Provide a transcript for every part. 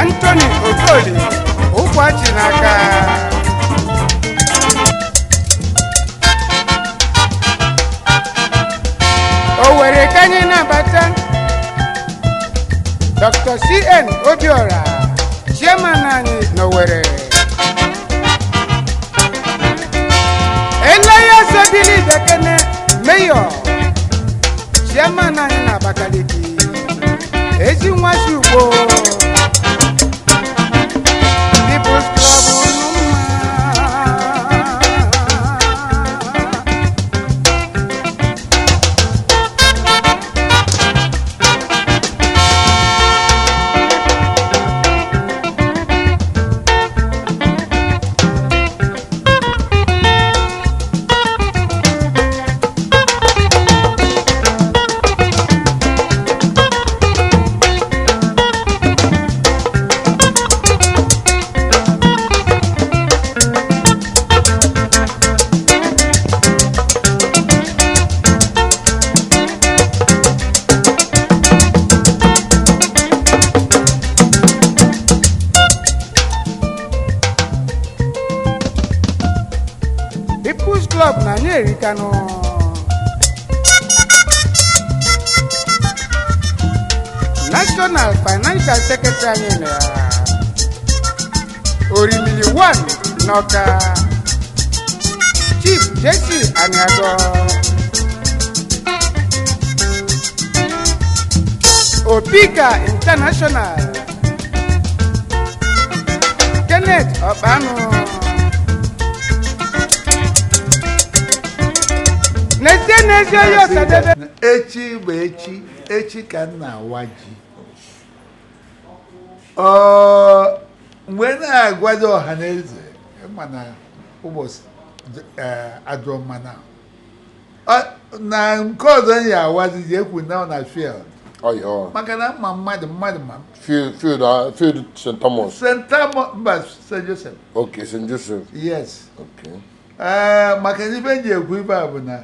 Anthony Okoli Ukwachi n'aka Owere Kanye Nabata Dr. CN Obiora Chairman anyị n'Owere Elias Odili Dekene Mayor Chairman anyị n'Abakaliki Ezi Nwasi Ugbo People's Club People's Club na Nyerikano National Financial Secretary na Orimili 1 Noka Chief Jesse Aniago Opika International Kenneth Obano Echi bụ echi ka nna Iwa-Ji mgbe na-agwado ọha na eze mana ụbọchị ajọ mmana na nke ọzọ ya awazi ji ekwu na field maka na mmadụ ma Field St. Thomas. St. Thomas mba St. Joseph. Okay, St. Joseph. Yes. Okay. Maka ibe ji ekwu ibe a bụ na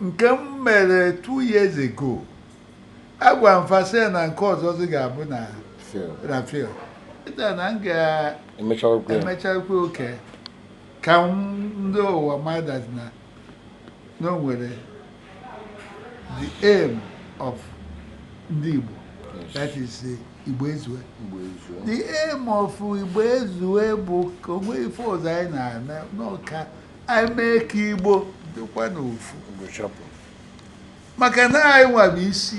nke m mere 2 years ago agwa m fasị na nke ọzọ ga-abụ na field na m ga-emecharukwe oke ka ndị ụwa mmadụ na o nwere the aim of ndị Igbo, that is Igboezue. The aim of Igboezue bụ ka onwe ife ọzọ anyị na-eme n'ọka anyị mee ka Igbo dịkwa n'ofu maka na anyị nwa bụ isi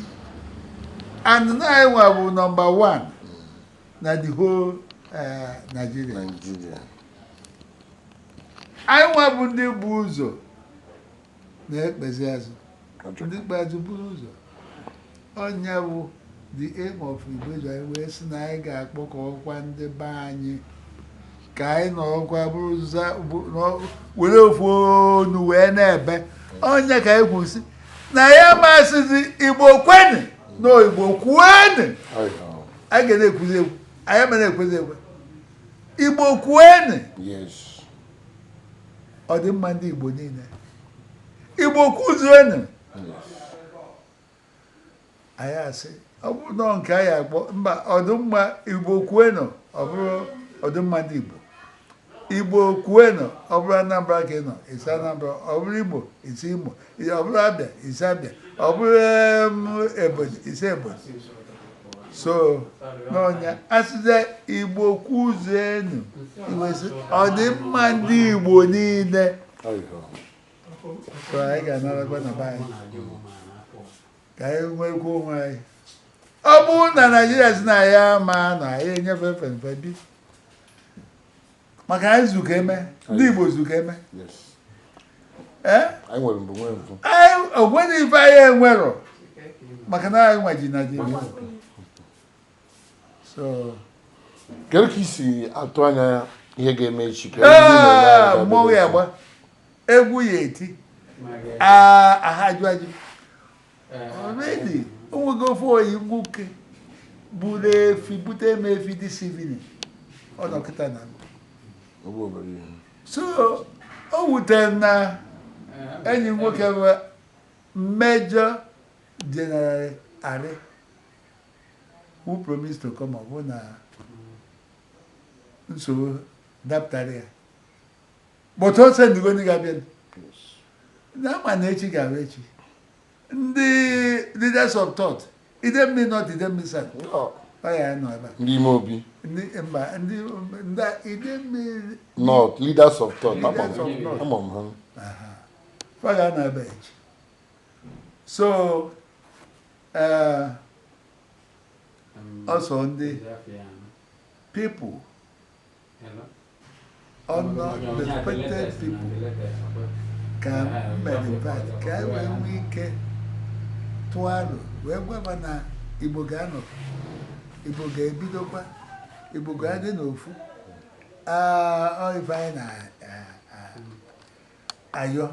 and na anyị nwa bụ number 1 na the whole Nigeria. Anyị nwa bụ ndị bụ ụzọ na-ekpezi azụ ndị ikpeazụ buru ụzọ onye bụ the aim of Igboezue anyị wee sị na anyị ga-akpọkọkwa ndị be anyị ka anyị nọrọkwa were ofu onu wee na-ebe onye ka anyị kwụsị na ya masịzi Igbo kwenu na Igbo kwuenu anyị ga na-ekwuzi ekwu anyị mere ekwezi ekwe Igbo kwuenu ọ dị mma ndị Igbo niile Igbo kwuzuenu anyị asị ọ bụrụ na nke anyị akpọ mba ọdụmma Igbo kwuenu ọ bụrụ ọdụmma ndị Igbo Igbo kwuenu ọ bụrụ Anambra ka ị nọ isi Anambra ọ bụrụ Igbo isi Imo ọ bụrụ Abịa isi Abịa ọ bụrụ Ebonyi isi Ebonyi so n'ọnya asịza Igbo kwuzuenu ọ dị mma ndị Igbo niile so anyị ga-anarakwa na be anyị ka anyị nwekwa onwe anyị ọ bụrụ na Naịjirịa si na ya ma na ya enyefe fenfe bi maka anyị zuka eme ndị Igbo zuka eme ogwene ife anyị enwero maka na anyị nwaji Naịjirịa so kedu ka isi atụ anya ihe ga-eme echi mmọnwụ ya gba egwu ya eti ahaju ajụ already onwego ofe oyi nwoke buru efi bute efi this evening ọ nọkịta na so o wutere na enyi nwoke bụ Major General Ari who promised to come up na so daptaria but also ndị goni ga-abịa na ma na echi ga echi ndị leaders of thought idem not idem misan ya no ebe ndị ime obi ndị mba ndị idem not leaders of thought amam ha faga na ebe echi so also ndị people respected people can manifest ka wee ike tụọ alo wee gwaba na Igbo ga-anọ Igbo ga-ebidokwa Igbo ga-adị n'ofu ife anyị na-ayọ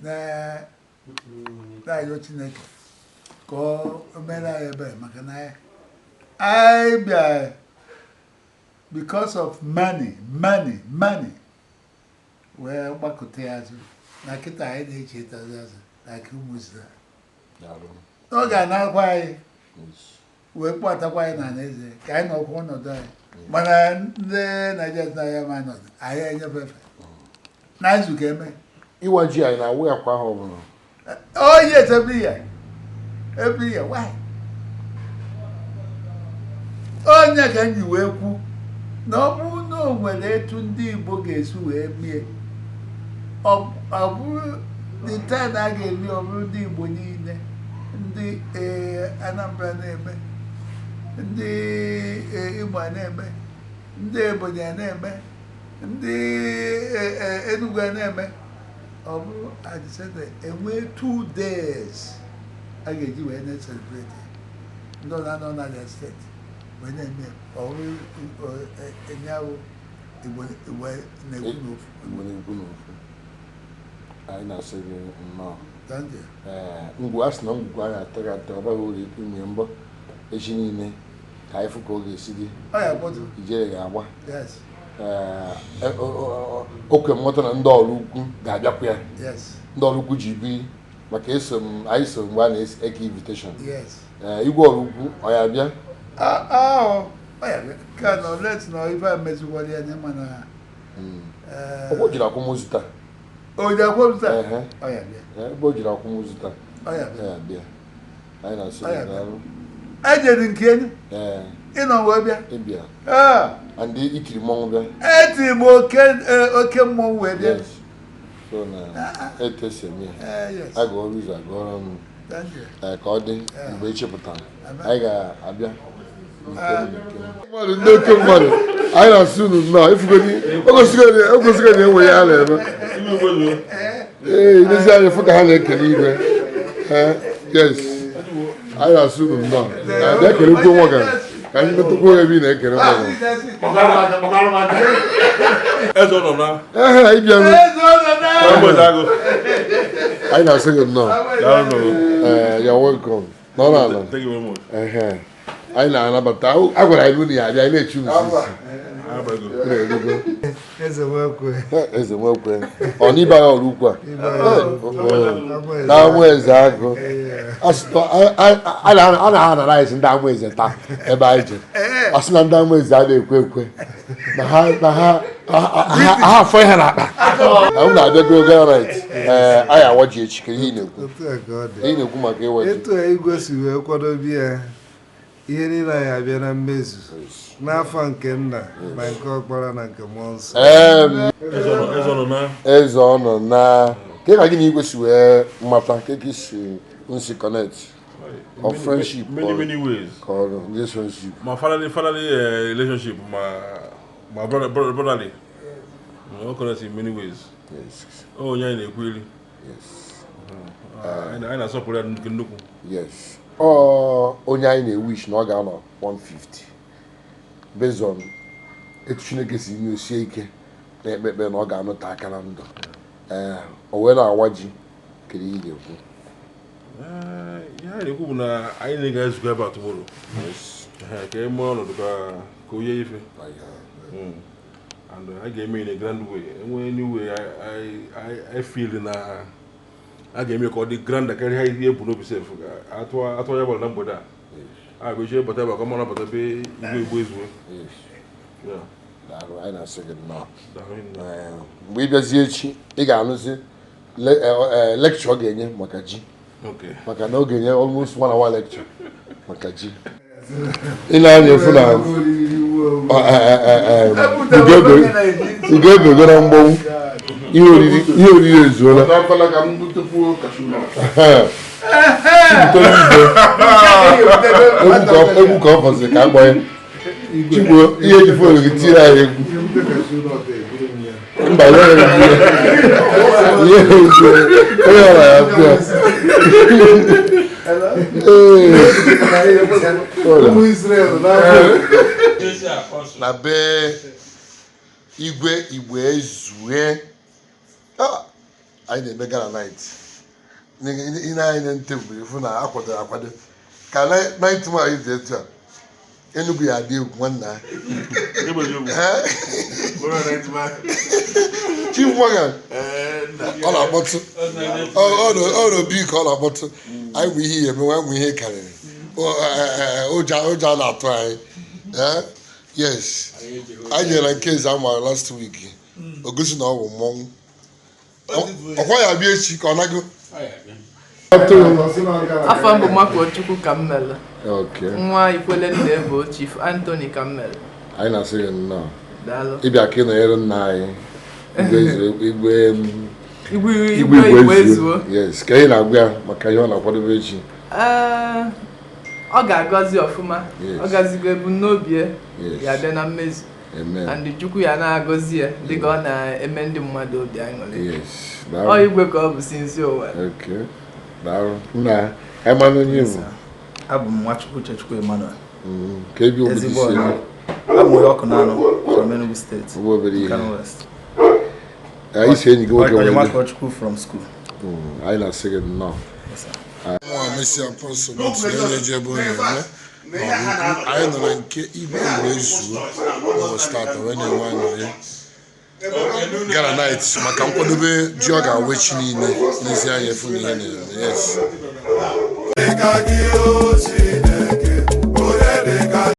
na-ayọ Chineke ka o mere anyị ebere maka na anyị bịa because of money wee gbakọta ya azụ na kịta anyị na-eche etazi azụ na ka ụmụ Izrel ọ ga-anakwa anyị wee kpọtakwa anyị na Anaeze ka anyị nọkwa ọnọdụ anyị mana ndị Naịjirịa na ya ma nọdụ anyị enyefefe na nzukọ eme Iwa-Ji anyị na-awụ ya kwa ahụ ọbụla oh yes every year why onye ka m ji wee kwu na ọ bụrụ na o nwere etu ndị Igbo ga-esi wee mie ọ bụrụ the time a ga-eme ọ bụrụ ndị Igbo niile ndị Anambra na-eme ndị Imo na-eme ndị Ebonyi na-eme ndị Enugu na-eme ọ bụrụ adịsede enwee 2 days a ga-eji wee na-celebrate ndị na-anọ na the steeti wee na-eme ọ bụrụ enyeahụ Igbo na-ekwu n'ofu anyị na-asị gị nnọọ thank you ngwu a sị na ngwugwu anyị atọghị atọ ọ baghị uru ime mbọ echi niile ka anyị fụ ka ọ ga-esi dị ijere ga-agba okwe mmụta na ndị ọrụ ukwu ga-abịakwa ya ndị ọrụ ukwu ji biri maka anyị so mgbe a na-eke invitation igwe ọrụ ukwu ọ ya abịa ka nọ let na ife a meziwara ya nye mana ọkwụ jiri akwụmụzụ taa o ji akwụmụzụ taa ebe o jiri akwụmụzụ taa ọ ya bịa anyị na-asị n'arụ ejeri nke enyi ịnọ wee bịa ịbịa ndị ikiri mmọnwụ bịa etiri m oke mmọnwụ wee bịa so na etesi eme a ga ọrụ ụzọ aga ọrụ ọnụ ka ọ dị mgbe echepụtara anyị ga-abịa ndị oke mmadụ anyị na-asị unu nnọọ ifugodi ogosigo na enwe ya a na-eme ilezi anyị fụ ka ha na-ekele igwe yes anyị na-asị unu nnọọ bịa kelekwa nwa gara ka anyị metakwa ebe ị na-ekele nwa gara ịbịanụ anyị na-asị gị nnọọ you're welcome nọ n'ala anyị na-anabata a gwara anyị na ya abịa anyị na-echi eze nwekwe ọ n'ibe agha ọrụ ukwu a na Amaeze agụ a na-anara anyị ndị Amaeze taa ebe anyị je ọ sị na ndị Amaeze a na-ekwe ekwe na ha afọ ihe na-akpa m na-abịago garit anyị Awa-Ji echi ka ihe na-ekwu maka Iwa-Ji etu Igwe si wee kwadobe ya ihe niile anyị abịa na mmezu n'afọ nke nna na nke ọkpara na nke mmụọ nsọ eze ọ nọ na ke ka gị na Igwe si wee mmata ke ka isi nsi connect of friendship many ways or relationship fatherly relationship my brotherly connect in many ways onye anyị na-ekwu iri anyị na-asọpụrụ ya nnukwu yes onye anyị na-ewish na ọ ga-anọ 150 based on etu Chineke si nye osie ike na-ekpe ekpe na ọ ga-anọte aka na ndụ o wee na-Awa-Ji kedu ihe ga-ekwu ihe anyị na-ekwu bụ na anyị na-ga ezukọ ebe a tomorrow ka e mee ọnọdụ ka onye ife and I ga-eme in a grand way enwee any way I feel na a ga-eme ka ọ dị grand karịa ihe ebu n'obi sef atụ ya gbara na mgbede a I go share whatever come on but be Igboezue. Yes. Yeah. Daru anyị na-asị gị nnọọ. Daalụ. Mgbe ị bịazie echi ị ga-anụzi lecture ọ ga-enye maka ji. Okay. Maka na ọ ga-enye almost 1 hour lecture maka ji. Ị na-anya efu na ị ga-ebego na mgbanwu ihe oriri ezuola. Egwu ka ọ fọziri ka akpọ ya Chigbo ihe ji fon gị tiri anyị egwu mba ihe ọra ya pịa na be Igwe Igboezue anyị na-eme Gala night ị na-anyị na ntebụl ifu na akwado ka night ma anyị dị etu a Enugu ya dị egwu nwanna Chief Morgan ọ na-akpọtụ ọrọbi ka ọ na-akpọtụ anyị bụ ihe emewe anyị bụ ihe karịrị ụjọ na-atụ anyị yes anyị nyere nke eze amara last week o gosi na ọ bụ mmọnwụ ọkwa ya bịa echi ka ọ nago afọ mbụ Makwuchukwu ka m mere nwa Ikwele nna bụ Chief Anthony ka m mere anyị na-asị gị nnọọ ịbịa ka ị nọnyere nna anyị Igboezue yes ka ị na-agwa ya maka ihe ọ na-akwadobe echi ọ ga-agọzi ọfụma ọ gazigo ebumnobi ya bịa na mmezu and Chukwu ya na-agọzi ya dịka ọ na-eme ndị mmadụ obi aṅụrị ọ Igwe ka ọ bụ sinsi ụwa nna Emmanuel onye bụ abụ m Nwachukwu Chechukwu Emmanuel ka ebi obodo isi abụ m onye ọkụ na-anụ from Enugu State Kano West anyị si enyi gị nwoke onye Makwuchukwu from school anyị na-asị gị nnọọ Messi Apostle na-eji ebe onye eme anyị nọ na nke Igboezue ọ start wee na-enwe aṅụrị Gala night maka nkwadobe ji ọ ga-awechi niile n'isi anya efu na ihe na-eme yes